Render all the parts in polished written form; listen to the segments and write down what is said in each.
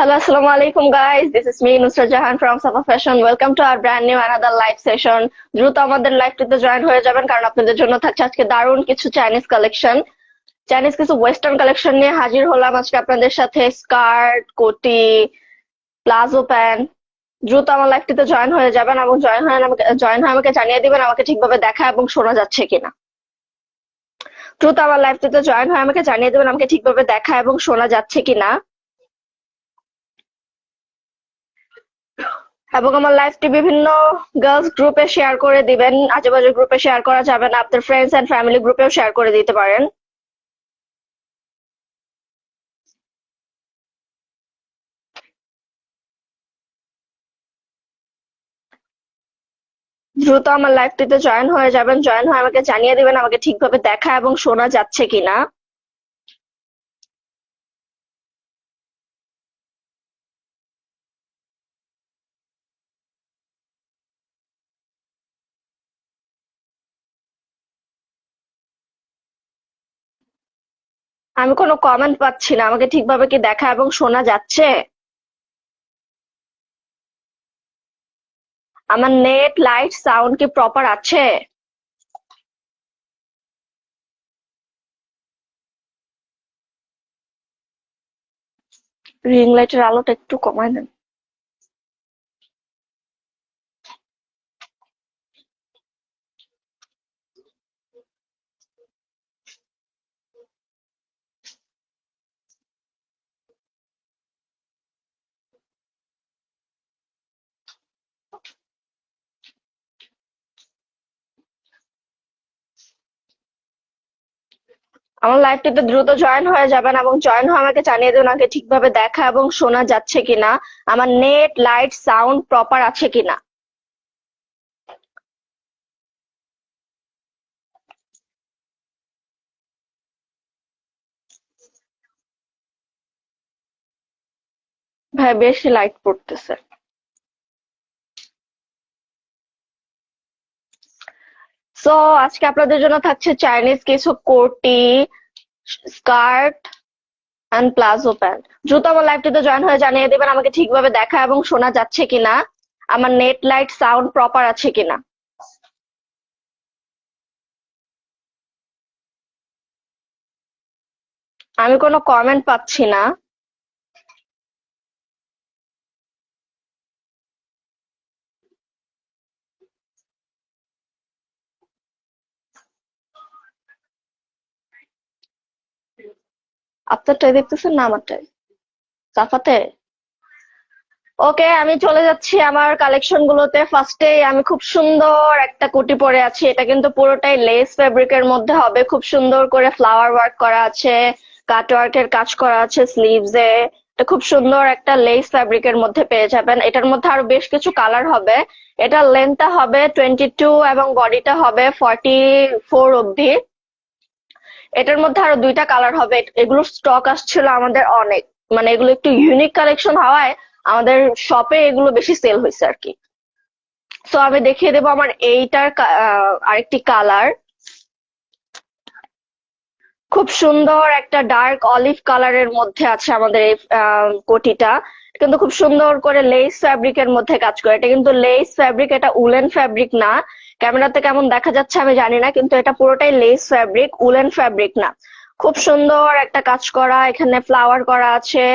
Hello, assalamu alaikum guys. This is me, Nusrat Jahan from Safa Fashion. Welcome to our brand new another live session. দ্রুত আমাদের লাইভটিতে join হয়ে যাবেন কারণ আপনাদের জন্য থাকছে আজকে দারুণ কিছু চাইনিজ কালেকশন। চাইনিজ কিছু ওয়েস্টার্ন কালেকশন নিয়ে হাজির হলাম আজকে আপনাদের সাথে। স্কার্ট, কোটি, প্লাজো প্যান্ট। দ্রুত আমার লাইভটিতে জয়েন হয়ে যাবেন এবং জয়েন হয়ে আমাকে জানিয়ে দিবেন আমাকে ঠিকভাবে দেখা এবং শোনা যাচ্ছে কিনা। দ্রুত আমার লাইভটিতে জয়েন হয়ে আমাকে জানিয়ে দিবেন আমাকে ঠিকভাবে দেখা এবং শোনা যাচ্ছে কিনা। এবং আমার লাইভটি বিভিন্ন গার্লস গ্রুপে শেয়ার করে দিবেন। আজেবাজে গ্রুপে শেয়ার করা যাবে না, আপনার ফ্রেন্ডস এন্ড ফ্যামিলি গ্রুপেও শেয়ার করে দিতে পারেন। দ্রুত আমার লাইভটিতে জয়েন হয়ে যাবেন, জয়েন হয়ে আমাকে জানিয়ে দিবেন আমাকে ঠিকভাবে দেখা এবং শোনা যাচ্ছে কিনা। আমি কোনো কমেন্ট পাচ্ছি না, আমাকে ঠিকভাবে কি দেখা এবং শোনা যাচ্ছে? আমার নেট, লাইট, সাউন্ড কি প্রপার আছে? রিং লাইটের আলোটা একটু কমায় দেন। আমার লাইভটিতে দ্রুত জয়েন হয়ে যাবেন এবং জয়েন হয়ে আমাকে জানিয়ে দেবেন আমাকে ঠিকভাবে দেখা এবং শোনা যাচ্ছে কিনা। আমার নেট, লাইট, সাউন্ড প্রপার আছে কিনা। ভাই বেশি লাইট পড়তেছে। সো আজকে আপনাদের জন্য থাকছে চাইনিজ কিছু কোটি, স্কার্ট এন্ড প্লাজো প্যান্ট। দ্রুত আমার লাইভটিতে জয়েন হয়ে জানিয়ে দেবেন আমাকে ঠিকভাবে দেখা এবং শোনা যাচ্ছে কিনা। আমার নেট, লাইট, সাউন্ড প্রপার আছে কিনা। আমি কোনো কমেন্ট পাচ্ছি না। আপনারটাই দেখতেছেন না আমারটাই? সাফাতে। ওকে, আমি চলে যাচ্ছি আমার কালেকশন গুলোতে। ফার্স্টে আমি খুব সুন্দর একটা কোটি পরে আছি, এটা কিন্তু পুরোটাই লেস ফেব্রিকের মধ্যে হবে। খুব সুন্দর করে ফ্লাওয়ার ওয়ার্ক করা আছে, কাট ওয়ার্কের কাজ করা আছে স্লিভস এ। এটা খুব সুন্দর একটা লেস ফেব্রিকের মধ্যে পেয়ে যাবেন। এটার মধ্যে আরো বেশ কিছু কালার হবে। এটার লেন্থটা হবে 22 এবং বডিটা হবে 44 অব্দি। এটার মধ্যে আরো দুইটা কালার হবে। এগুলোর স্টক আসছিল আমাদের অনেক, মানে এগুলো একটু ইউনিক কালেকশন হওয়ায় আমাদের শপে এগুলো বেশি সেল হয়েছে আর কি। সো আমি দেখিয়ে দেবো আমার এইটার আরেকটি কালার। খুব সুন্দর একটা ডার্ক অলিভ কালারের মধ্যে আছে আমাদের এই কোটিটা। কিন্তু খুব সুন্দর করে লেস ফ্যাব্রিকের মধ্যে কাজ করে। এটা কিন্তু লেস ফ্যাব্রিক, এটা উলেন ফ্যাব্রিক না। ক্যামেরাতে কেমন দেখা যাচ্ছে আমি জানি না, কিন্তু এটা পুরোটাই লেস ফ্যাব্রিক, উলেন ফ্যাব্রিক না। খুব সুন্দর একটা কাজ করা, এখানে ফ্লাওয়ার করা আছে।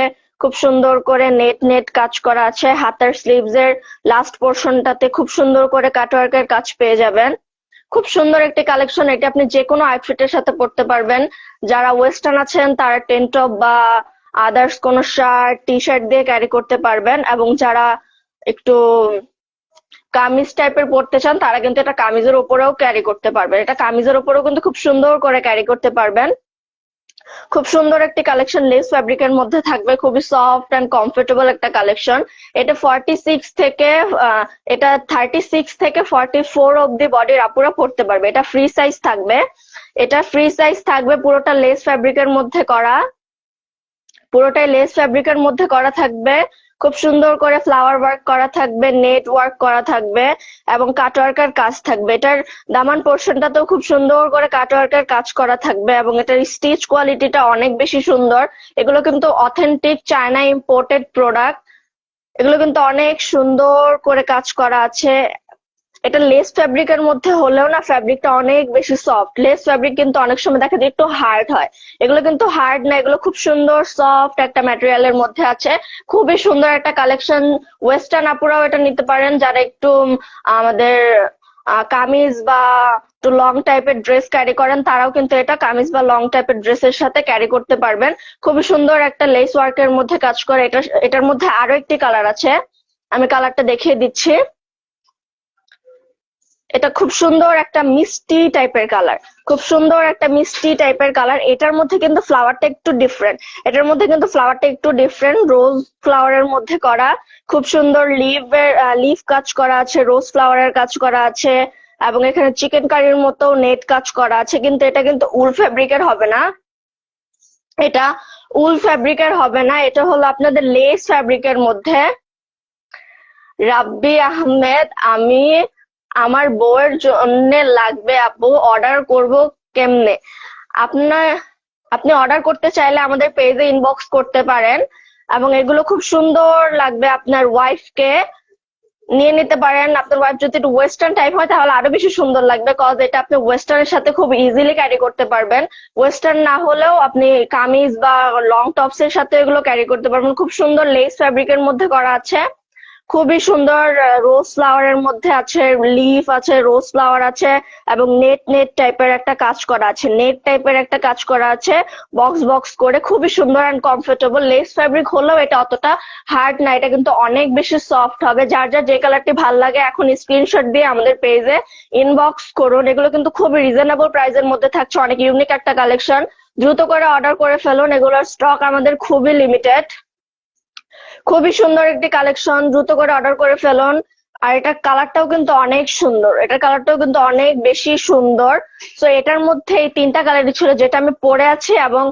খুব সুন্দর করে নেট নেট কাজ করা আছে। হাতের স্লিভস এর লাস্ট পোর্শনটাতে খুব সুন্দর করে কাটওয়ার্কের কাজ পেয়ে যাবেন। খুব সুন্দর একটি কালেকশন। এটা আপনি যে কোনো আউটফিটের সাথে পরতে পারবেন। যারা ওয়েস্টার্ন আছেন তারা টেন টপ বা আদার্স কোনো শার্ট, টি শার্ট দিয়ে ক্যারি করতে পারবেন, এবং যারা একটু কামিজ টাইপের পরতে চান তারা কিন্তু এটা কামিজের উপরেও ক্যারি করতে পারবেন। এটা কামিজের উপরেও কিন্তু খুব সুন্দর করে ক্যারি করতে পারবেন। খুব সুন্দর একটি কালেকশন, লেস ফ্যাব্রিকের মধ্যে থাকবে, খুবই সফট এন্ড কমফোর্টেবল একটা কালেকশন। এটা 46 থেকে এটা 36 থেকে 44 অব্দি বডির আপুরা পড়তে পারবে। এটা ফ্রি সাইজ থাকবে। এটা ফ্রি সাইজ থাকবে, পুরোটা লেস ফ্যাব্রিকের মধ্যে করা, পুরোটাই লেস ফ্যাব্রিকের মধ্যে করা থাকবে। খুব সুন্দর করে ফ্লাওয়ার ওয়ার্ক করা থাকবে, নেট ওয়ার্ক করা থাকবে এবং কাটওয়ার্কের কাজ থাকবে। এটার দামান পোর্শনটাতেও খুব সুন্দর করে কাটওয়ার্কের কাজ করা থাকবে এবং এটার স্টিচ কোয়ালিটিটা অনেক বেশি সুন্দর। এগুলো কিন্তু অথেন্টিক চায়না ইম্পোর্টেড প্রোডাক্ট। এগুলো কিন্তু অনেক সুন্দর করে কাজ করা আছে। এটা লেস ফ্যাব্রিকের মধ্যে হলেও না ফ্যাব্রিকটা অনেক বেশি সফট। লেস ফ্যাব্রিক কিন্তু অনেক সময় দেখা যায় একটু হার্ড হয়, এগুলো কিন্তু হার্ড না, এগুলো খুব সুন্দর সফট একটা ম্যাটেরিয়ালের মধ্যে আছে। খুবই সুন্দর একটা কালেকশন। ওয়েস্টার্ন আপুরাও এটা নিতে পারেন যারা একটু আমাদের কামিজ বা একটু লং টাইপের ড্রেস ক্যারি করেন, তারাও কিন্তু এটা কামিজ বা লং টাইপের ড্রেসের সাথে ক্যারি করতে পারবেন। খুবই সুন্দর একটা লেস ওয়ার্কের মধ্যে কাজ করে। এটার মধ্যে আরো একটি কালার আছে, আমি কালারটা দেখিয়ে দিচ্ছি। এটা খুব সুন্দর একটা মিষ্টি টাইপের কালার, খুব সুন্দর একটা মিষ্টি টাইপের কালার। এটার মধ্যে কিন্তু ফ্লাওয়ারটা একটু ডিফারেন্ট, এটার মধ্যে কিন্তু ফ্লাওয়ারটা একটু ডিফারেন্ট, রোজ ফ্লাওয়ারের মধ্যে করা। খুব সুন্দর লিফ কাজ করা আছে, রোজ ফ্লাওয়ারের কাজ করা আছে এবং এখানে চিকেন কারির মতো নেট কাজ করা আছে। কিন্তু এটা কিন্তু উল ফ্যাব্রিকের হবে না, এটা উল ফ্যাব্রিকের হবে না, এটা হলো আপনাদের লেস ফ্যাব্রিকের মধ্যে। রাব্বি আহমেদ, আমি আমার বউয়ের জন্য লাগবে আপু, অর্ডার করব কেমনে? আপনার আপনি অর্ডার করতে চাইলে আমাদের পেজে ইনবক্স করতে পারেন এবং এগুলো খুব সুন্দর লাগবে, আপনার ওয়াইফকে নিয়ে নিতে পারেন। আপনার ওয়াইফ যদি একটু ওয়েস্টার্ন টাইপ হয় তাহলে আরো বেশি সুন্দর লাগবে, কজ এটা আপনি ওয়েস্টার্নের সাথে খুব ইজিলি ক্যারি করতে পারবেন। ওয়েস্টার্ন না হলেও আপনি কামিজ বা লং টপস এর সাথে এগুলো ক্যারি করতে পারবেন। খুব সুন্দর লেস ফ্যাব্রিকের মধ্যে করা আছে, খুবই সুন্দর। রোজ ফ্লাওয়ারের মধ্যে আছে, লিফ আছে, রোজ ফ্লাওয়ার আছে এবং নেট নেট টাইপের একটা কাজ করা আছে, নেট টাইপের একটা কাজ করা আছে বক্স বক্স করে। খুবই সুন্দর অ্যান্ড কমফোর্টেবল। লেস ফ্যাব্রিক হলেও এটা অতটা হার্ড না, এটা কিন্তু অনেক বেশি সফট হবে। যার যার যে কালারটি ভাল লাগে এখন স্ক্রিনশট দিয়ে আমাদের পেজে ইনবক্স করুন। এগুলো কিন্তু খুবই রিজনেবল প্রাইসের মধ্যে থাকছে, অনেক ইউনিক একটা কালেকশন। দ্রুত করে অর্ডার করে ফেলুন, এগুলোর স্টক আমাদের খুবই লিমিটেড। খুবই সুন্দর একটি কালেকশন, দ্রুত করে অর্ডার করে ফেলুন। আর এটার কালারটাও কিন্তু অনেক সুন্দর, এটার কালারটাও কিন্তু অনেক বেশি সুন্দর। তো এটার মধ্যে এই তিনটা কালারই ছিল যেটা আমি পরে আছি, এবং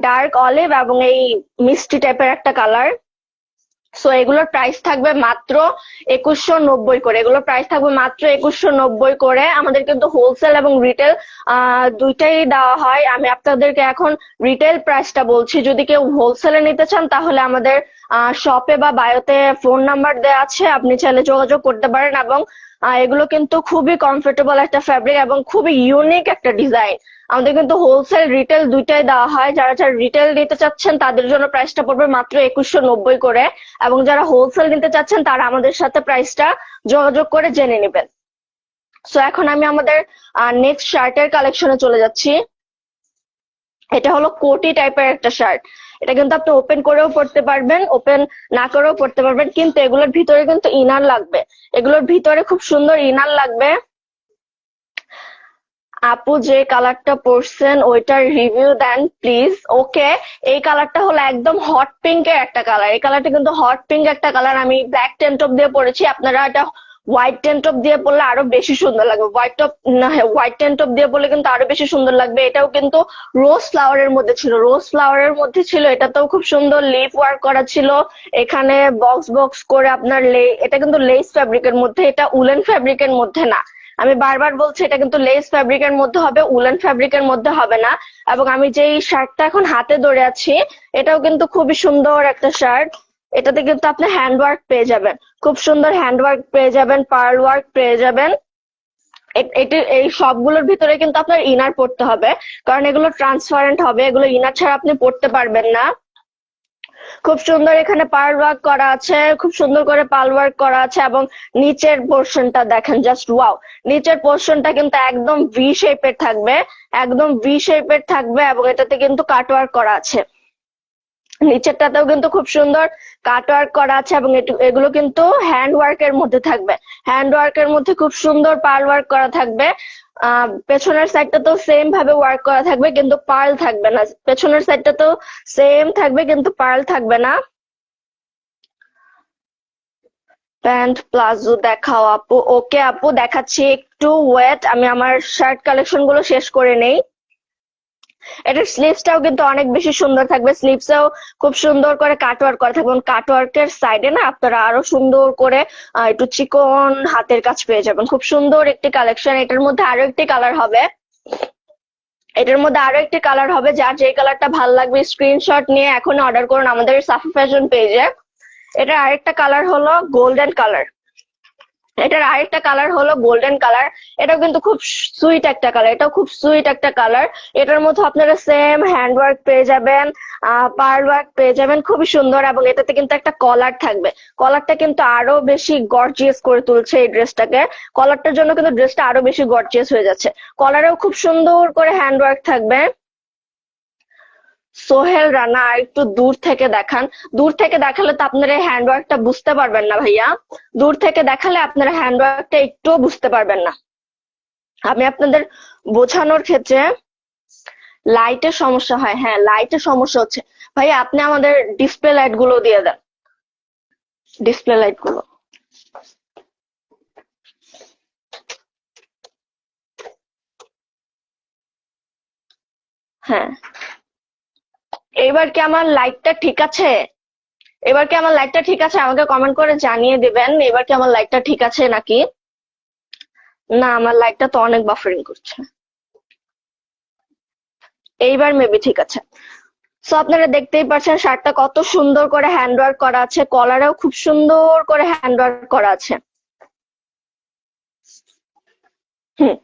ডার্ক অলিভ এবং এই মিষ্টি টাইপের একটা কালার। সো এগুলোর প্রাইস থাকবে মাত্র 2190 করে, এগুলোর প্রাইস থাকবে মাত্র 2190 করে। আমাদের কিন্তু হোলসেল এবং রিটেল দুইটাই দেওয়া হয়। আমি আপনাদেরকে এখন রিটেল প্রাইসটা বলছি, যদি কেউ হোলসেলে নিতে চান তাহলে আমাদের শপে বা বায়োতে ফোন নাম্বার দেওয়া আছে, আপনি চাইলে যোগাযোগ করতে পারেন। এবং এগুলো কিন্তু খুবই কমফোর্টেবল একটা ফ্যাব্রিক এবং খুবই ইউনিক একটা ডিজাইন। আমাদের কিন্তু হোলসেল রিটেল দুইটাই দেওয়া হয়। যারা যারা রিটেল নিতে চাচ্ছেন তাদের জন্য প্রাইসটা পড়বে মাত্র 2190 করে, এবং যারা হোলসেল নিতে চাচ্ছেন তারা আমাদের সাথে প্রাইসটা যোগাযোগ করে জেনে নেবেন। সো এখন আমি আমাদের নেক্সট শার্টের কালেকশনে চলে যাচ্ছি। এটা হলো কোটি টাইপের একটা শার্ট। এটা কিন্তু আপনি ওপেন করেও পড়তে পারবেন, ওপেন না করেও পড়তে পারবেন, কিন্তু এগুলোর ভিতরে কিন্তু ইনার লাগবে, এগুলোর ভিতরে খুব সুন্দর ইনার লাগবে। আপু যে কালারটা পরছেন ওইটার রিভিউ দেন প্লিজ। ওকে, এই কালারটা হলো একদম হট পিঙ্ক এর একটা কালার, এই কালারটা কিন্তু হট পিঙ্ক একটা কালার। আমি ব্ল্যাক টেন টপ দিয়ে পরেছি, আপনারা এটা হোয়াইট টেন টপ দিয়ে পরলে আরো বেশি সুন্দর লাগবে। হোয়াইট টেন টপ দিয়ে পরলে কিন্তু আরো বেশি সুন্দর লাগবে। এটাও কিন্তু রোজ ফ্লাওয়ারের মধ্যে ছিল, রোজ ফ্লাওয়ারের মধ্যে ছিল। এটাতেও খুব সুন্দর লিফ ওয়ার্ক করা ছিল, এখানে বক্স বক্স করে আপনার এটা কিন্তু লেস ফ্যাব্রিকের মধ্যে, এটা উলেন ফ্যাব্রিকের মধ্যে না। আমি বারবার বলছি এটা কিন্তু লেস ফ্যাব্রিকের মধ্যে হবে, উলেন ফ্যাব্রিকের মধ্যে হবে না। এবং আমি যেই শার্টটা এখন হাতে ধরে আছি এটাও কিন্তু খুবই সুন্দর একটা শার্ট। এটাতে কিন্তু আপনি হ্যান্ড ওয়ার্ক পেয়ে যাবেন, খুব সুন্দর হ্যান্ড ওয়ার্ক পেয়ে যাবেন, পার্ল ওয়ার্ক পেয়ে যাবেন। এই সবগুলোর ভিতরে কিন্তু আপনার ইনার পড়তে হবে, কারণ এগুলো ট্রান্সপারেন্ট হবে, এগুলো ইনার ছাড়া আপনি পড়তে পারবেন না। খুব সুন্দর এখানে পার্ল ওয়ার্ক করা আছে, খুব সুন্দর করে পার্ল ওয়ার্ক করা আছে। এবং নিচের পোর্শনটা দেখেন, জাস্ট ওয়াও। নিচের পোর্শনটা কিন্তু একদম ভি শেপের থাকবে, একদম ভি শেপের থাকবে, এবং এটাতে কিন্তু কাট ওয়ার্ক করা আছে। নিচেরটাতেও কিন্তু খুব সুন্দর কাট ওয়ার্ক করা আছে, এবং এগুলো কিন্তু হ্যান্ড ওয়ার্কের মধ্যে থাকবে, হ্যান্ড ওয়ার্কের মধ্যে খুব সুন্দর পার্ল ওয়ার্ক করা থাকবে। পেছনের সাইডটা তো সেম ভাবে ওয়ার্ক করা থাকবে কিন্তু পার্ল থাকবে না, পেছনের সাইডটা তো সেম থাকবে কিন্তু পার্ল থাকবে না। প্যান্ট প্লাজো দেখাও আপু। ওকে আপু, দেখাচ্ছি, একটু ওয়েট, আমি আমার শার্ট কালেকশন গুলো শেষ করে নেই। এটার স্লিভসটাও কিন্তু অনেক বেশি সুন্দর থাকবে, স্লিভসেও খুব সুন্দর করে কাটওয়ার্ক করা থাকবে, কাটওয়ার্কের সাইডে না আপনারা আরো সুন্দর করে একটু চিকন হাতের কাজ পেয়ে যাবেন। খুব সুন্দর একটি কালেকশন। এটার মধ্যে আরো একটি কালার হবে, যার যে কালারটা ভালো লাগবে স্ক্রিনশট নিয়ে এখন অর্ডার করুন আমাদের সাফি ফ্যাশন পেজে। এটার আরেকটা কালার হলো গোল্ডেন কালার। Golden colour. এটাও কিন্তু খুব সুইট একটা কালার, এটার মধ্যে আপনারা সেম হ্যান্ডওয়ার্ক পেয়ে যাবেন, পার্ল ওয়ার্ক পেয়ে যাবেন, খুবই সুন্দর। এবং এটাতে কিন্তু একটা কলার থাকবে, কলারটা কিন্তু আরো বেশি গর্জিয়াস করে তুলছে এই ড্রেসটাকে। কলারটার জন্য কিন্তু ড্রেসটা আরো বেশি গর্জিয়াস হয়ে যাচ্ছে। কলারেও খুব সুন্দর করে হ্যান্ডওয়ার্ক থাকবে। সোহেল রানা, আর একটু দূর থেকে দেখান। দূর থেকে দেখালে তো আপনারা হ্যান্ডওয়ার্কটা বুঝতে পারবেন না ভাইয়া, দূর থেকে দেখালে আপনারা হ্যান্ডওয়ার্কটা একটুও বুঝতে পারবেন না। আমি আপনাদের বোঝানোর ক্ষেত্রে লাইটের সমস্যা হয়, হ্যাঁ লাইটের সমস্যা হচ্ছে ভাইয়া, আপনি আমাদের ডিসপ্লে লাইট গুলো দিয়ে দেন, ডিসপ্লে লাইট গুলো। হ্যাঁ, এবার কি আমার লাইটটা ঠিক আছে? আমাকে কমেন্ট করে জানিয়ে দিবেন এবার কি আমার লাইটটা ঠিক আছে নাকি না। আমার লাইটটা তো অনেক বাফারিং করছে। এইবার মেবি ঠিক আছে। সো আপনারা দেখতেই পাচ্ছেন শার্টটা কত সুন্দর করে হ্যান্ডওয়ার্ক করা আছে, কলারেও খুব সুন্দর করে হ্যান্ডওয়ার্ক করা আছে। হুম,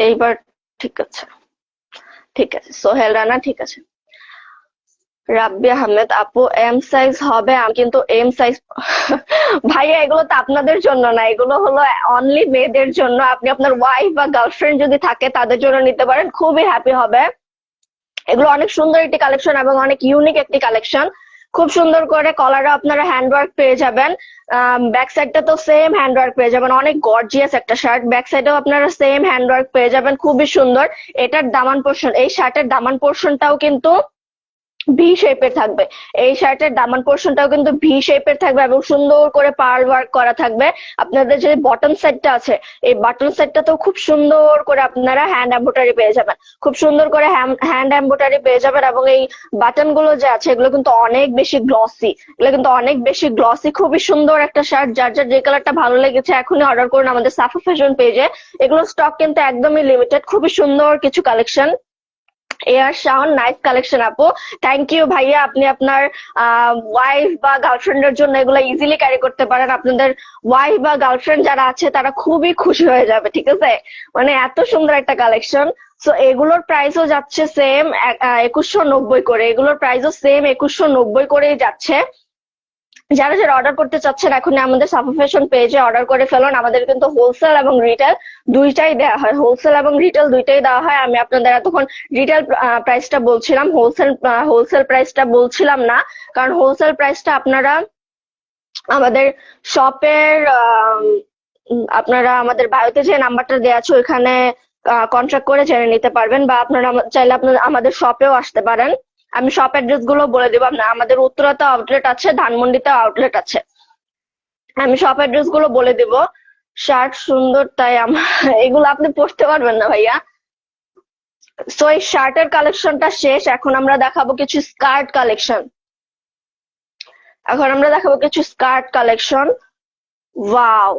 এইবার ঠিক আছে, সোহেল রানা ঠিক আছে। রাব্বি আহমেদ আপু, এম সাইজ হবে? আমি কিন্তু এম সাইজ ভাইয়া এগুলো তো আপনাদের জন্য না, এগুলো হলো অনলি মেয়েদের জন্য। আপনি আপনার ওয়াইফ বা গার্লফ্রেন্ড যদি থাকে তাদের জন্য নিতে পারেন, খুবই হ্যাপি হবে। এগুলো অনেক সুন্দর একটি কালেকশন এবং অনেক ইউনিক একটি কালেকশন। খুব সুন্দর করে কলারে আপনারা হ্যান্ডওয়ার্ক পেয়ে যাবেন, ব্যাক সাইডটা তো সেম হ্যান্ডওয়ার্ক পেয়ে যাবেন, অনেক গর্জিয়াস একটা শার্ট। ব্যাক সাইডেও আপনারা সেম হ্যান্ডওয়ার্ক পেয়ে যাবেন, খুবই সুন্দর। এটার দামান পোর্শন, এই শার্টের দামান পোর্শনটাও কিন্তু ভি শেপের থাকবে, এই শার্টের দামান পোর্শনটাও কিন্তু ভি শেপের থাকবে এবং সুন্দর করে পার্ল ওয়ার্ক করা থাকবে। আপনাদের যে বটন সেটটা আছে, এই বটন সেটটাতেও খুব সুন্দর করে আপনারা হ্যান্ড এমব্রয়ডারি পেয়ে যাবেন, হ্যান্ড এমব্রয়ডারি পেয়ে যাবেন। এবং এই বাটন গুলো যে আছে এগুলো কিন্তু অনেক বেশি গ্লসি, খুবই সুন্দর একটা শার্ট। যার যার যে কালারটা ভালো লেগেছে এখনই অর্ডার করুন আমাদের সাফা ফ্যাশন পেজে। এগুলো স্টক কিন্তু একদমই লিমিটেড, খুবই সুন্দর কিছু collection. Air Shaon, nice collection আপু, থ্যাংক ইউ ভাইয়া। আপনি আপনার ওয়াইফ বা গার্লফ্রেন্ডের জন্য এগুলো ইজিলি ক্যারি করতে পারেন। আপনাদের ওয়াইফ বা গার্লফ্রেন্ড যারা আছে তারা খুবই খুশি হয়ে যাবে, ঠিক আছে? মানে এত সুন্দর একটা কালেকশন। সো এগুলোর প্রাইসও যাচ্ছে সেম 2190 করে, করেই যাচ্ছে। যারা যারা অর্ডার করতে চাচ্ছেন এখন আমাদের সাফা ফ্যাশন পেজে অর্ডার করে ফেলুন। আমাদের কিন্তু হোলসেল এবং রিটেল দুইটাই দেওয়া হয়, আমি আপনাদের এতক্ষণ রিটেল প্রাইসটা বলছিলাম, হোলসেল প্রাইসটা বলছিলাম না, কারণ হোলসেল প্রাইসটা আপনারা আমাদের শপের আপনারা আমাদের বায়োতে যে নাম্বারটা দেওয়া আছে ওইখানে কন্ট্যাক্ট করে জেনে নিতে পারবেন, বা আপনারা চাইলে আপনারা আমাদের শপেও আসতে পারেন। আমি শপ অ্যাড্রেস গুলো বলে দেবো, আমাদের উত্তরাতে আউটলেট আছে, ধানমন্ডিতে আউটলেট আছে, আমি শপ অ্যাড্রেস গুলো বলে দেবো। শার্ট সুন্দর তাই আমার এগুলো আপনি পড়তে পারবেন না ভাইয়া। সো এই শার্টের কালেকশনটা শেষ, এখন আমরা দেখাবো কিছু স্কার্ট কালেকশন। ওয়াও,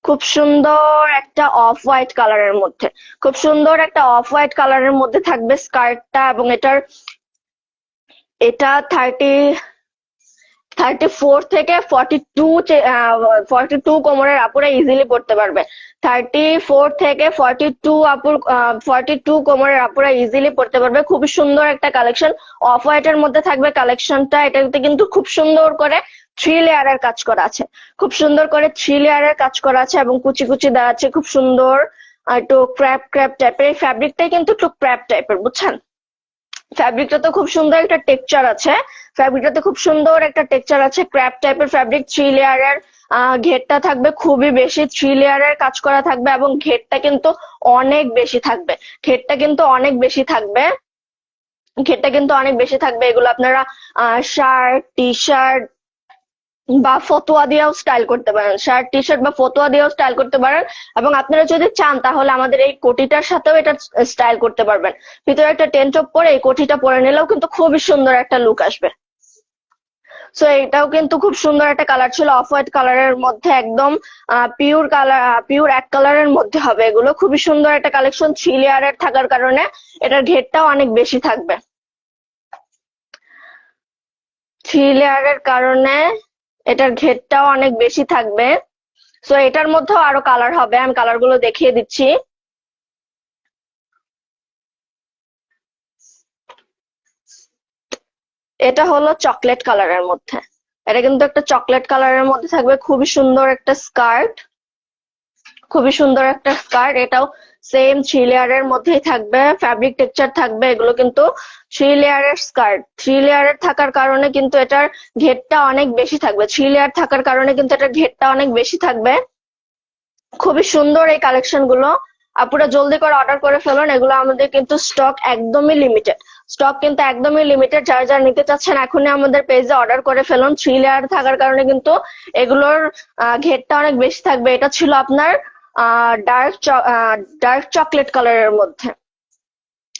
খুব সুন্দর একটা অফ হোয়াইট কালারের মধ্যে থাকবে স্কার্টটা, এবং এটা 34 থেকে 42 কোমরের আপুরা ইজিলি পড়তে পারবে। 34 থেকে 42 কোমরের আপুরা ইজিলি পড়তে পারবে। খুবই সুন্দর একটা কালেকশন, অফ হোয়াইটের মধ্যে থাকবে কালেকশনটা। এটাতে কিন্তু খুব সুন্দর করে 3 লেয়ারের কাজ করা আছে, এবং কুচি কুচি দেওয়া আছে, খুব সুন্দর। একটু ক্র্যাপ টাইপের, এই ফ্যাব্রিকটাই কিন্তু একটু ক্র্যাপ টাইপের, বুঝছেন? ফ্যাব্রিকটাতে খুব সুন্দর একটা টেক্সচার আছে, ক্র্যাপ টাইপের ফ্যাব্রিক। 3 লেয়ারের ঘেরটা থাকবে খুবই বেশি, 3 লেয়ারের কাজ করা থাকবে, এবং ঘেরটা কিন্তু অনেক বেশি থাকবে। এগুলো আপনারা শার্ট, টি শার্ট বা ফতুয়া দিয়েও স্টাইল করতে পারেন, শার্ট টি শার্ট বা ফতুয়া দিয়েও স্টাইল করতে পারেন। এবং আপনারা যদি চান তাহলে আমাদের এই কোটিটার সাথেও এটা স্টাইল করতে পারবেন। ভিতরে একটা টেন্ট টপ পরে এই কোটিটা পরে নিলেও কিন্তু খুবই সুন্দর একটা লুক আসবে। সো এটাও কিন্তু খুব সুন্দর একটা কালার ছিল, অফ হোয়াইট কালারের মধ্যে, একদম পিওর কালার, পিওর এক কালারের মধ্যে হবে এগুলো। খুবই সুন্দর একটা কালেকশন, 3 লেয়ারের থাকার কারণে এটার ঘেরটাও অনেক বেশি থাকবে। 3 লেয়ারের কারণে এটার ঘেরটাও অনেক বেশি থাকবে। সো এটার মধ্যেও আরো কালার হবে, আমি কালার গুলো দেখিয়ে দিচ্ছি। এটা হলো চকলেট কালারের মধ্যে, এটা কিন্তু একটা চকলেট কালারের মধ্যে থাকবে। খুবই সুন্দর একটা স্কার্ট, খুবই সুন্দর একটা স্কার্ট। এটাও সেম 3 লেয়ারের মধ্যেই থাকবে, ফ্যাব্রিক টেক্সচার থাকবে। এগুলো কিন্তু 3 লেয়ারের স্কার্ট, 3 লেয়ারের থাকার কারণে কিন্তু এটার ঘেরটা অনেক বেশি থাকবে। 3 লেয়ার থাকার কারণে কিন্তু এটার ঘেরটা অনেক বেশি থাকবে। খুবই সুন্দর এই কালেকশন গুলো, আপুরা জলদি করে অর্ডার করে ফেলুন। এগুলো আমাদের কিন্তু স্টক একদমই লিমিটেড, স্টক কিন্তু একদমই লিমিটেড। যারা যারা নিতে চাচ্ছেন এখনই আমাদের পেজে অর্ডার করে ফেলুন। 3 লেয়ার থাকার কারণে কিন্তু এগুলোর ঘেরটা অনেক বেশি থাকবে। এটা ছিল আপনার ডার্ক ডার্ক চকলেট কালারের মধ্যে,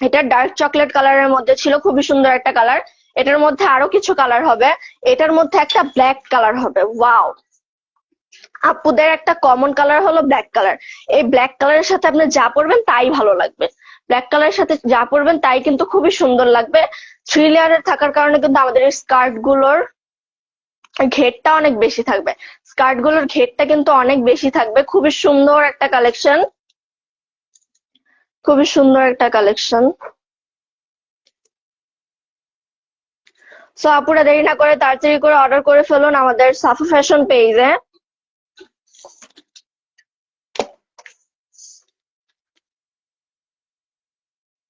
এটা ডার্ক চকলেট কালারের মধ্যে ছিল, খুবই সুন্দর একটা কালার। এটার মধ্যে আরো কিছু কালার হবে, এটার মধ্যে একটা ব্ল্যাক কালার হবে। ওয়াও, আপুদের একটা কমন কালার হলো ব্ল্যাক কালার। এই ব্ল্যাক কালারের সাথে আপনি যা পরবেন তাই ভালো লাগবে, ব্ল্যাক কালারের সাথে যা পরবেন তাই কিন্তু খুবই সুন্দর লাগবে। 3 লেয়ারের থাকার কারণে কিন্তু আমাদের এই স্কার্ট গুলোর ঘেরটা অনেক বেশি থাকবে, স্কার্ট গুলোর ঘেরটা কিন্তু অনেক বেশি থাকবে। খুবই সুন্দর একটা কালেকশন, খুবই সুন্দর একটা কালেকশন। সো আপুরা দেরি না করে তাড়াতাড়ি করে অর্ডার করে ফেলুন আমাদের সাফা ফ্যাশন পেজে।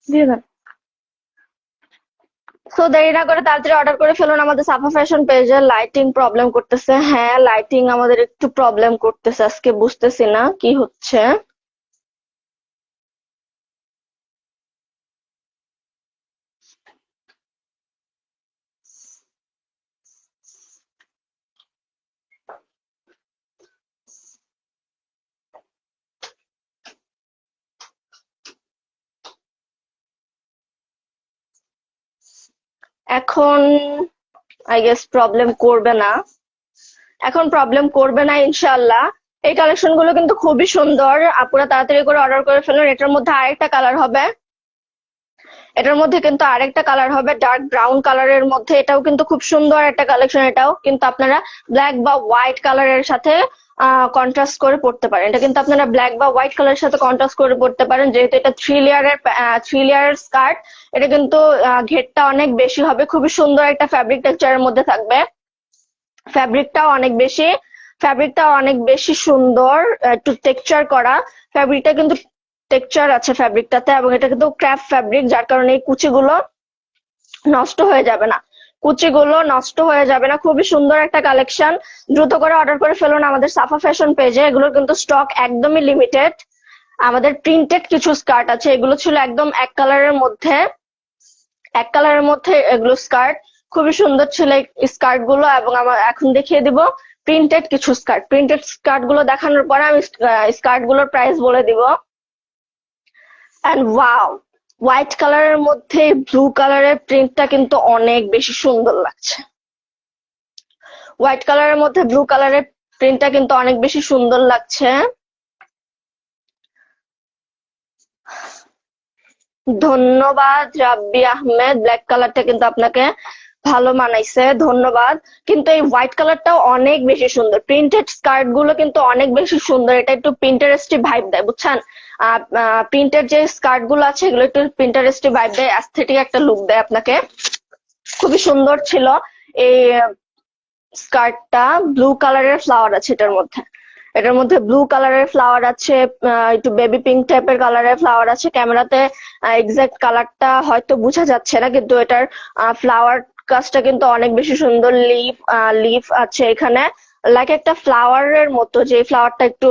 দিয়ে দেন। সো দেরি না করে তাড়াতাড়ি অর্ডার করে ফেলুন আমাদের সাফা ফ্যাশন পেজে। লাইটিং প্রবলেম করতেছে, হ্যাঁ লাইটিং আমাদের একটু প্রবলেম করতেছে আজকে, বুঝতেছি না কি হচ্ছে। এখন আই গেস প্রবলেম করবে না, এখন প্রবলেম করবে না ইনশাল্লাহ। এই কালেকশন গুলো কিন্তু খুবই সুন্দর, আপুরা তাড়াতাড়ি করে অর্ডার করে ফেলুন। এটার মধ্যে আরেকটা কালার হবে, এটার মধ্যে কিন্তু আরেকটা কালার হবে ডার্ক ব্রাউন কালারের মধ্যে। এটাও কিন্তু খুব সুন্দর একটা কালেকশন, এটাও কিন্তু আপনারা ব্ল্যাক বা হোয়াইট কালারের সাথে কন্ট্রাস্ট করে পড়তে পারেন। এটা কিন্তু আপনারা ব্ল্যাক বা হোয়াইট কালারের সাথে কন্ট্রাস্ট করে পড়তে পারেন, যেহেতু এটা 3 লেয়ারের স্কার্ট। এটা কিন্তু ঘেরটা অনেক বেশি হবে, খুবই সুন্দর একটা ফ্যাব্রিক টেক্সচারের মধ্যে থাকবে। ফ্যাব্রিকটাও অনেক বেশি, ফ্যাব্রিকটাও অনেক বেশি সুন্দর, একটু টেক্সচার করা ফ্যাব্রিকটা, কিন্তু টেক্সচার আছে ফ্যাব্রিকটাতে। এবং এটা কিন্তু ক্র্যাফট ফ্যাব্রিক, যার কারণে এই কুচিগুলো নষ্ট হয়ে যাবে না, কুচিগুলো নষ্ট হয়ে যাবে না। খুবই সুন্দর একটা কালেকশন, দ্রুত করে অর্ডার করে ফেলুন আমাদের সাফা ফ্যাশন পেজে। এগুলোর কিন্তু স্টক একদমই লিমিটেড। আমাদের প্রিন্টেড কিছু স্কার্ট আছে, এগুলো ছিল একদম এক কালারের মধ্যে, এক কালারের মধ্যে এগুলো স্কার্ট, খুবই সুন্দর ছিল এই স্কার্ট গুলো। এবং আমার এখন দেখিয়ে দিব প্রিন্টেড কিছু স্কার্ট। প্রিন্টেড স্কার্ট গুলো দেখানোর পরে আমি স্কার্ট গুলোর প্রাইস বলে দিব। এন্ড ওয়াও, হোয়াইট কালারের মধ্যে ব্লু কালারের প্রিন্টটা কিন্তু অনেক বেশি সুন্দর লাগছে। হোয়াইট কালারের মধ্যে ব্লু কালারের প্রিন্টটা কিন্তু অনেক বেশি সুন্দর লাগছে। ধন্যবাদ রাব্বি আহমেদ, ব্ল্যাক কালারটা কিন্তু আপনাকে ভালো মানাইছে, ধন্যবাদ। কিন্তু এই হোয়াইট কালারটাও অনেক বেশি সুন্দর, প্রিন্টেড স্কার্ট গুলো কিন্তু অনেক বেশি সুন্দর। এটা একটু প্রিন্টারেস্টি ভাইব দেয়, বুঝছেন? প্রিন্টেড যে স্কার্ট গুলো আছে এগুলো একটু প্রিন্টারেস্টি ভাইব দেয়, অ্যাস্থেটিক একটা লুক দেয় আপনাকে। খুবই সুন্দর ছিল এই স্কার্টটা। ব্লু কালারের ফ্লাওয়ার আছে এটার মধ্যে, এটার মধ্যে ব্লু কালারের ফ্লাওয়ার আছে, একটু বেবি পিঙ্ক টাইপের কালারের ফ্লাওয়ার আছে। ক্যামেরাতে এক্সাক্ট কালারটা হয়তো বোঝা যাচ্ছে না, কিন্তু এটার ফ্লাওয়ার কাজটা কিন্তু অনেক বেশি সুন্দর। লিফ লিফ আছে এখানে, লাইক একটা ফ্লাওয়ারের মতো, যে ফ্লাওয়ারটা একটু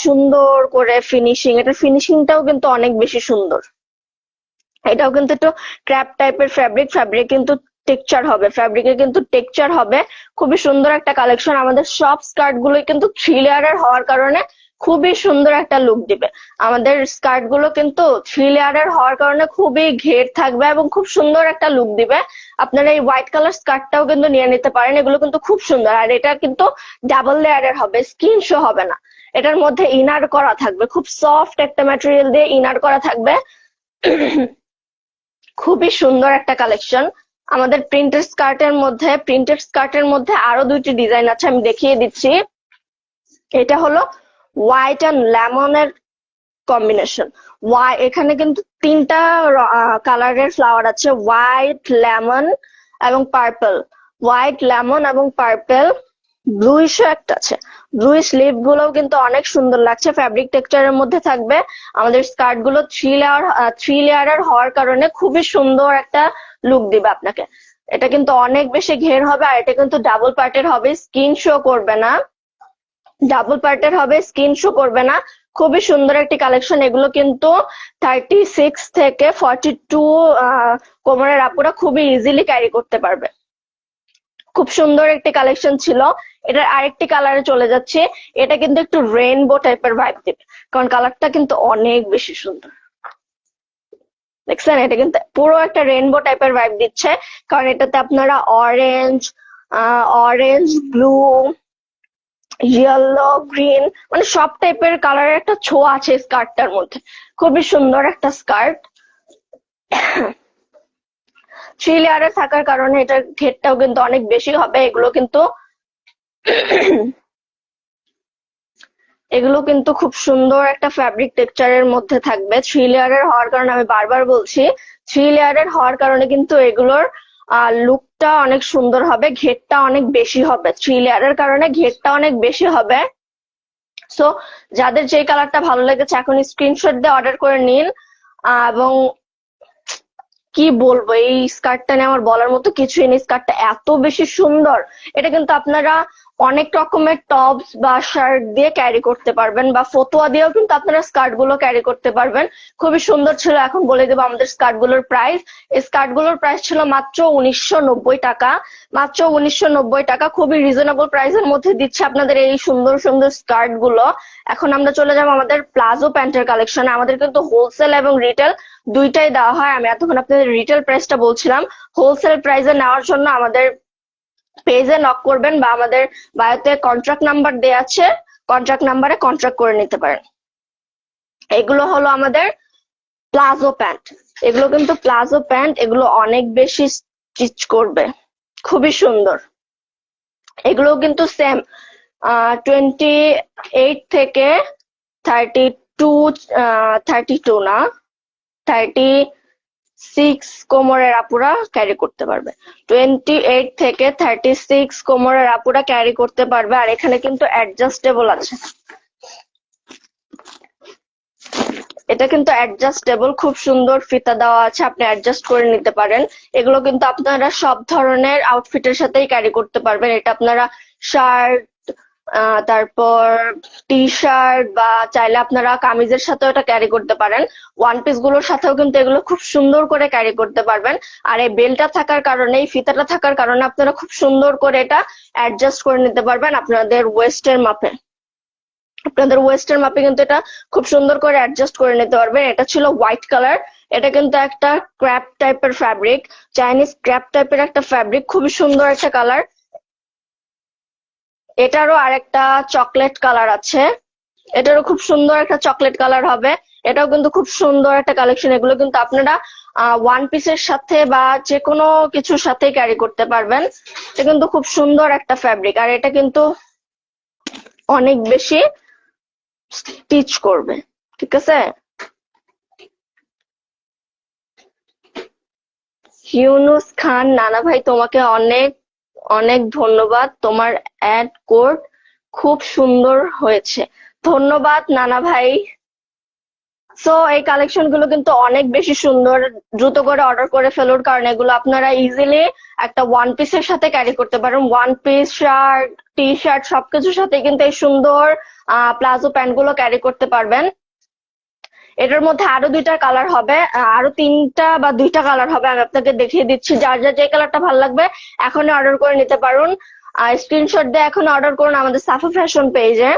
সুন্দর করে ফিনিশিং, এটার ফিনিশিংটাও কিন্তু অনেক বেশি সুন্দর। এটাও কিন্তু একটু ক্র্যাপ টাইপের ফ্যাব্রিক, ফ্যাব্রিক কিন্তু টেক্সচার হবে, ফ্যাব্রিকের কিন্তু টেক্সচার হবে। খুবই সুন্দর একটা কালেকশন। আমাদের সব স্কার্ট গুলোই কিন্তু 3 লেয়ারের হওয়ার কারণে খুবই সুন্দর একটা লুক দিবে। আমাদের স্কার্ট গুলো কিন্তু 3 লেয়ারের হওয়ার কারণে খুবই ঘের থাকবে এবং খুব সুন্দর একটা লুক দিবে। আপনারা এই হোয়াইট কালার স্কার্টটাও কিন্তু নিয়ে নিতে পারেন, এগুলো কিন্তু খুব সুন্দর। আর এটা কিন্তু ডাবল লেয়ারের হবে, স্কিন শো হবে না। এটার মধ্যে ইনার করা থাকবে, খুব সফট একটা ম্যাটেরিয়াল দিয়ে ইনার করা থাকবে। খুবই সুন্দর একটা কালেকশন। আমাদের প্রিন্টেড স্কার্টের মধ্যে আরো 2টি ডিজাইন আছে, আমি দেখিয়ে দিচ্ছি। এটা হলো হোয়াইট অ্যান্ড লেমনের কম্বিনেশন। এখানে কিন্তু 3টা কালারের ফ্লাওয়ার আছে, হোয়াইট, লেমন এবং পার্পল। হোয়াইট, লেমন এবং পার্পল। ব্লুইশও একটা আছে। ব্লুই স্লিভ গুলোও কিন্তু অনেক সুন্দর লাগছে, ফ্যাব্রিক টেক্সচারের মধ্যে থাকবে। আমাদের স্কার্ট গুলো 3 লেয়ারের হওয়ার কারণে খুবই সুন্দর একটা লুক দিবে আপনাকে। এটা কিন্তু অনেক বেশি ঘের হবে, আর এটা কিন্তু ডাবল পার্টের হবে, স্কিন শো করবে না। ডাবল পার্টের হবে, স্কিন শো করবে না। খুবই সুন্দর একটি কালেকশন। এগুলো কিন্তু 36 থেকে 42 কোমরের আপুরা খুবই ইজিলি ক্যারি করতে পারবে। খুব সুন্দর একটি কালেকশন ছিল। এটার আরেকটি কালারে চলে যাচ্ছে। এটা কিন্তু একটু রেইনবো টাইপের ভাইব দিবে, কারণ কালারটা কিন্তু অনেক বেশি সুন্দর। দেখছেন, এটা কিন্তু পুরো একটা রেইনবো টাইপের ভাইব দিচ্ছে, কারণ এটাতে আপনারা অরেঞ্জ, ব্লু, ইয়েলো, গ্রিন, মানে সব টাইপের কালারের একটা ছোঁয়া আছে স্কার্টটার মধ্যে। খুবই সুন্দর একটা স্কার্ট। 3 লেয়ারে থাকার কারণে এটার ঘেরটাও কিন্তু অনেক বেশি হবে। এগুলো কিন্তু খুব সুন্দর একটা ফ্যাব্রিক টেক্সচারের মধ্যে থাকবে। 3 লেয়ারের হওয়ার কারণে, আমি বারবার বলছি, 3 লেয়ারের হওয়ার কারণে কিন্তু এগুলোর লুকটা অনেক সুন্দর হবে, ঘেরটা অনেক বেশি হবে। 3 লেয়ারের কারণে ঘেরটা অনেক বেশি হবে। সো যাদের যে কালারটা ভালো লেগেছে এখন স্ক্রিনশট দিয়ে অর্ডার করে নিন। এবং কি বলবো, এই স্কার্টটা নিয়ে আমার বলার মতো কিছুই নেই। স্কার্টটা এত বেশি সুন্দর। এটা কিন্তু আপনারা অনেক রকমের টপস বা শার্ট দিয়ে ক্যারি করতে পারবেন, বা ফতুয়া দিয়েও কিন্তু আপনারা স্কার্ট গুলো ক্যারি করতে পারবেন। খুবই সুন্দর ছিল। এখন বলে দেবো আমাদের স্কার্ট গুলোর প্রাইস। এই স্কার্ট গুলোর প্রাইস ছিল মাত্র 1990 টাকা। মাত্র 1990 টাকা, খুবই রিজনেবল প্রাইসের মধ্যে দিচ্ছে আপনাদের এই সুন্দর সুন্দর স্কার্ট গুলো। এখন আমরা চলে যাবো আমাদের প্লাজো প্যান্টের কালেকশনে। আমাদের কিন্তু হোলসেল এবং রিটেল দুইটাই দেওয়া হয়। আমি এতক্ষণ আপনাদের রিটেল প্রাইসটা বলছিলাম। হোলসেল প্রাইসে নেওয়ার জন্য আমাদের পেজে নক করবেন, বা আমাদের বায়োতে কন্ট্রাক্ট নাম্বার দেয়া আছে, কন্ট্রাক্ট নাম্বারে কন্ট্রাক্ট করে নিতে পারেন। এগুলো হলো আমাদের প্লাজো প্যান্ট। এগুলো কিন্তু প্লাজো প্যান্ট, এগুলো অনেক বেশি স্টিচ করবে, খুবই সুন্দর। এগুলো কিন্তু সেম 28 থেকে 32 না, 36 কোমরের আপুরা ক্যারি করতে পারবে। 28 থেকে 36 কোমরের আপুরা ক্যারি করতে পারবে। আর এখানে কিন্তু অ্যাডজাস্টেবল আছে, এটা কিন্তু অ্যাডজাস্টেবল, খুব সুন্দর ফিতা দেওয়া আছে, আপনি অ্যাডজাস্ট করে নিতে পারেন। এগুলো কিন্তু আপনারা সব ধরনের আউটফিটের সাথেই ক্যারি করতে পারবেন। এটা আপনারা শার্ট, তারপর টি শার্ট, বা চাইলে আপনারা কামিজের সাথেও এটা ক্যারি করতে পারেন। ওয়ান পিস গুলোর সাথেও কিন্তু এগুলো খুব সুন্দর করে ক্যারি করতে পারবেন। আর এই বেলটা থাকার কারণে, এই ফিতাটা থাকার কারণে আপনারা খুব সুন্দর করে এটা অ্যাডজাস্ট করে নিতে পারবেন আপনাদের ওয়েস্টের মাপে। কিন্তু এটা খুব সুন্দর করে অ্যাডজাস্ট করে নিতে পারবেন। এটা ছিল হোয়াইট কালার। এটা কিন্তু একটা ক্র্যাপ টাইপের ফ্যাব্রিক, চাইনিজ ক্র্যাপ টাইপের একটা ফ্যাব্রিক, খুবই সুন্দর একটা কালার। এটারও আরেকটা চকলেট কালার আছে, এটারও খুব সুন্দর একটা চকলেট কালার হবে। এটাও কিন্তু খুব সুন্দর একটা কালেকশন। এগুলো কিন্তু আপনারা ওয়ান পিসের সাথে বা যে কোনো কিছুর সাথে ক্যারি করতে পারবেন। এটা কিন্তু খুব সুন্দর একটা ফ্যাব্রিক, আর এটা কিন্তু অনেক বেশি স্টিচ করবে, ঠিক আছে। ইউনুস খান নানা ভাই, তোমাকে অনেক অনেক ধন্যবাদ। তোমার অ্যাড কোড খুব সুন্দর হয়েছে। ধন্যবাদ নানা ভাই। সো এই কালেকশন গুলো কিন্তু অনেক বেশি সুন্দর। দ্রুত করে অর্ডার করে ফেলুন, কারণ এগুলো আপনারা ইজিলি একটা ওয়ান পিসের সাথে ক্যারি করতে পারেন। One piece, shirt, T shirt সবকিছুর সাথে কিন্তু এই সুন্দর প্লাজো প্যান্ট গুলো ক্যারি করতে পারবেন। এটার মধ্যে আরো দুইটা কালার হবে, আরো তিনটা বা দুইটা কালার হবে, আমি আপনাকে দেখিয়ে দিচ্ছি। যার যার যে কালারটা ভালো লাগবে এখনই অর্ডার করে নিতে পারুন। স্ক্রিনশট দিয়ে এখন অর্ডার করুন আমাদের সাফা ফ্যাশন পেজে।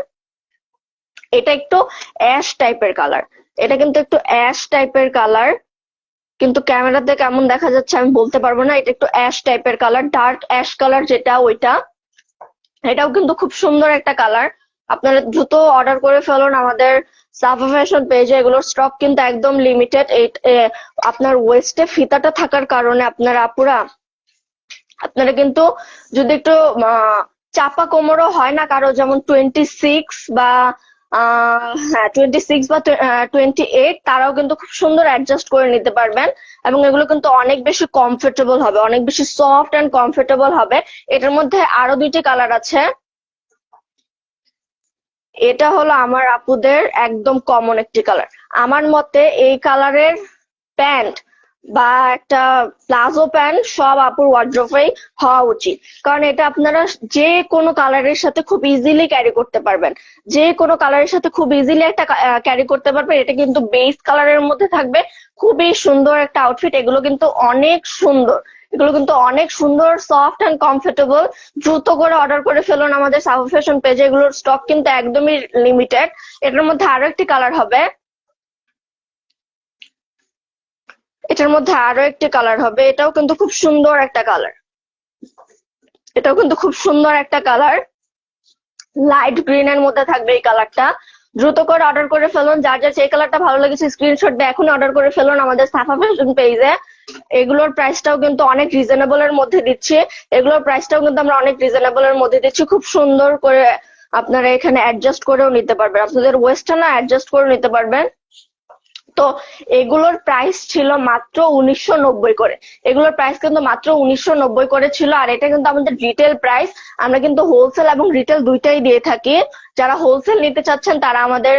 এটা একটু অ্যাশ টাইপের কালার, এটা কিন্তু একটু অ্যাশ টাইপের কালার, কিন্তু ক্যামেরাতে কেমন দেখা যাচ্ছে আমি বলতে পারবো না। এটা একটু অ্যাশ টাইপের কালার, ডার্ক অ্যাশ কালার যেটা ওইটা। এটাও কিন্তু খুব সুন্দর একটা কালার। আপনারা দ্রুত অর্ডার করে ফেলুন আমাদের সাফা ফ্যাশন পেজে। এগুলোর স্টক কিন্তু একদম লিমিটেড। আপনার ওয়েস্টে ফিতাটা থাকার কারণে আপনারা কিন্তু যদি একটু চাপা কোমরও হয় না কারো, যেমন 26 বা হ্যাঁ 26 বা 28, তারাও কিন্তু খুব সুন্দর অ্যাডজাস্ট করে নিতে পারবেন। এবং এগুলো কিন্তু অনেক বেশি কমফোর্টেবল হবে, অনেক বেশি সফট অ্যান্ড কমফোর্টেবল হবে। এটার মধ্যে আরো দুইটি কালার আছে। এটা হলো আমার আপুদের একদম কমন একটি কালার। আমার মতে এই কালারের প্যান্ট বা একটা প্লাজো প্যান্ট সব আপুর ওয়ার্ড্রোবেই হওয়া উচিত, কারণ এটা আপনারা যে কোনো কালারের সাথে খুব ইজিলি ক্যারি করতে পারবেন। যে কোনো কালারের সাথে খুব ইজিলি একটা ক্যারি করতে পারবেন। এটা কিন্তু বেস কালারের মধ্যে থাকবে, খুবই সুন্দর একটা আউটফিট। এগুলো কিন্তু অনেক সুন্দর, এগুলো কিন্তু অনেক সুন্দর, সফট অ্যান্ড কমফোর্টেবল। দ্রুত করে অর্ডার করে ফেলুন আমাদের সাফা ফ্যাশন পেজে। এগুলোর স্টক কিন্তু একদমই লিমিটেড। এটার মধ্যে আরো একটি কালার হবে, এটার মধ্যে আরো একটি কালার হবে। এটাও কিন্তু খুব সুন্দর একটা কালার, এটাও কিন্তু খুব সুন্দর একটা কালার। লাইট গ্রিন এর মধ্যে থাকবে এই কালারটা। দ্রুত করে অর্ডার করে ফেলুন। যার যার যে কালারটা ভালো লেগেছে স্ক্রিনশট দিয়ে এখন অর্ডার করে ফেলুন আমাদের সাফা ফ্যাশন পেজে। এগুলোর প্রাইসটাও কিন্তু অনেক রিজনেবল এর মধ্যে দিচ্ছি, এগুলোর প্রাইসটাও কিন্তু আমরা অনেক রিজনেবল এর মধ্যে দিচ্ছি। খুব সুন্দর করে আপনারা এখানে অ্যাডজাস্ট করেও নিতে পারবেন, আপনাদের ওয়েস্টটা না অ্যাডজাস্ট করে নিতে পারবেন। তো এগুলোর প্রাইস ছিল মাত্র 1990 করে। এগুলোর প্রাইস কিন্তু মাত্র 1990 করে ছিল। আর এটা কিন্তু আমাদের রিটেল প্রাইস। আমরা কিন্তু হোলসেল এবং রিটেল দুইটাই দিয়ে থাকি। যারা হোলসেল নিতে চাচ্ছেন তারা আমাদের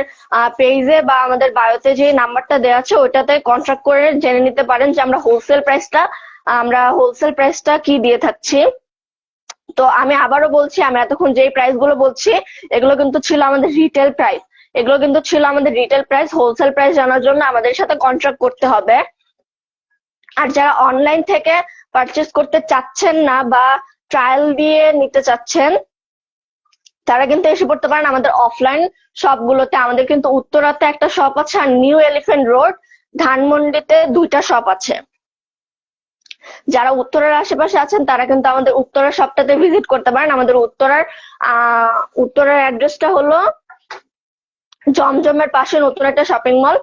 পেজে বা আমাদের বায়োতে যে নাম্বারটা দেওয়া আছে ওইটাতে কন্ট্যাক্ট করে জেনে নিতে পারেন যে আমরা হোলসেল প্রাইসটা কি দিয়ে থাকছি। তো আমি আবারও বলছি, আমি এতক্ষণ যেই প্রাইস গুলো বলছি এগুলো কিন্তু ছিল আমাদের রিটেল প্রাইস। এগুলো কিন্তু ছিল আমাদের রিটেল প্রাইস। হোলসেল প্রাইস জানার জন্য আমাদের সাথে কন্ট্যাক্ট করতে হবে। আর যারা অনলাইন থেকে পারচেস করতে চাচ্ছেন না বা ট্রায়াল দিয়ে নিতে চাচ্ছেন তারা কিন্তু এসে পড়তে পারেন আমাদের অফলাইন শপগুলোতে। আমাদের কিন্তু উত্তরাতে একটা শপ আছে আর নিউ এলিফ্যান্ট রোড ধানমন্ডিতে দুইটা শপ আছে। যারা উত্তরার আশেপাশে আছেন তারা কিন্তু আমাদের উত্তরার শপটাতে ভিজিট করতে পারেন। আমাদের উত্তরার অ্যাড্রেসটা হলো জমজমের পাশে নতুন একটা shopping mall,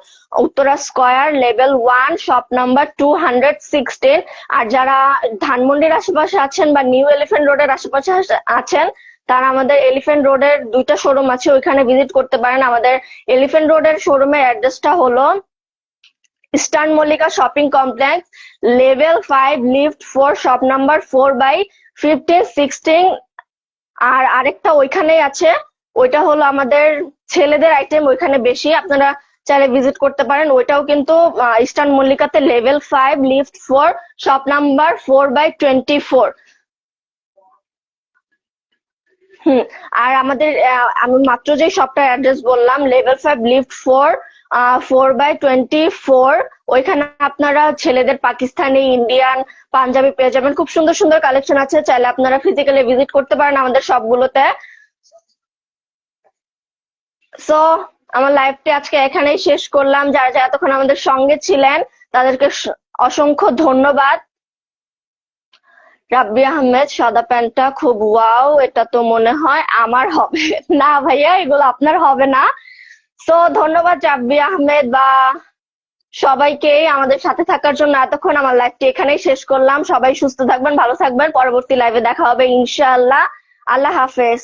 Uttara square, level 1, shop number 216। আর যারা ধানমন্ডির আশেপাশে আছেন বা নিউ এলিফ্যান্ট রোডের আশেপাশে আছেন তারা আমাদের এলিফ্যান্ট রোডের দুইটা শোরুম আছে, ওইখানে ভিজিট করতে পারেন। আমাদের এলিফ্যান্ট রোডের শোরুমের অ্যাড্রেসটা হলো eastern Mallika shopping complex, level 5, lift 4, shop number 4/15-16। আর আরেকটা ওইখানেই আছে, ওইটা হলো আমাদের ছেলেদের আইটেম, ওইখানে বেশি, আপনারা চাইলে ভিজিট করতে পারেন। ওইটাও কিন্তু ইস্টার্ন মল্লিকাতে, লেভেল 5, লিফট 4, শপ নাম্বার 4/24। আর আমাদের আমি মাত্র যে শপটার অ্যাড্রেস বললাম, লেভেল 5, লিফট 4, 4/24, ওইখানে আপনারা ছেলেদের পাকিস্তানি, ইন্ডিয়ান, পাঞ্জাবি পেয়ে যাবেন। খুব সুন্দর সুন্দর কালেকশন আছে, চাইলে আপনারা ফিজিক্যালি ভিজিট করতে পারেন আমাদের সবগুলোতে। সো আমার লাইভটি আজকে এখানেই শেষ করলাম। যারা যারা এতক্ষণ আমাদের সঙ্গে ছিলেন তাদেরকে অসংখ্য ধন্যবাদ। রাব্বি আহমেদ, সাদা প্যান্টটা খুব ওয়াও, এটা তো মনে হয় আমার হবে না ভাইয়া, এগুলো আপনার হবে না। তো ধন্যবাদ রাব্বি আহমেদ বা সবাইকে আমাদের সাথে থাকার জন্য। এতক্ষণ আমার লাইভটি এখানেই শেষ করলাম। সবাই সুস্থ থাকবেন, ভালো থাকবেন। পরবর্তী লাইভে দেখা হবে ইনশাআল্লাহ। আল্লাহ হাফেজ।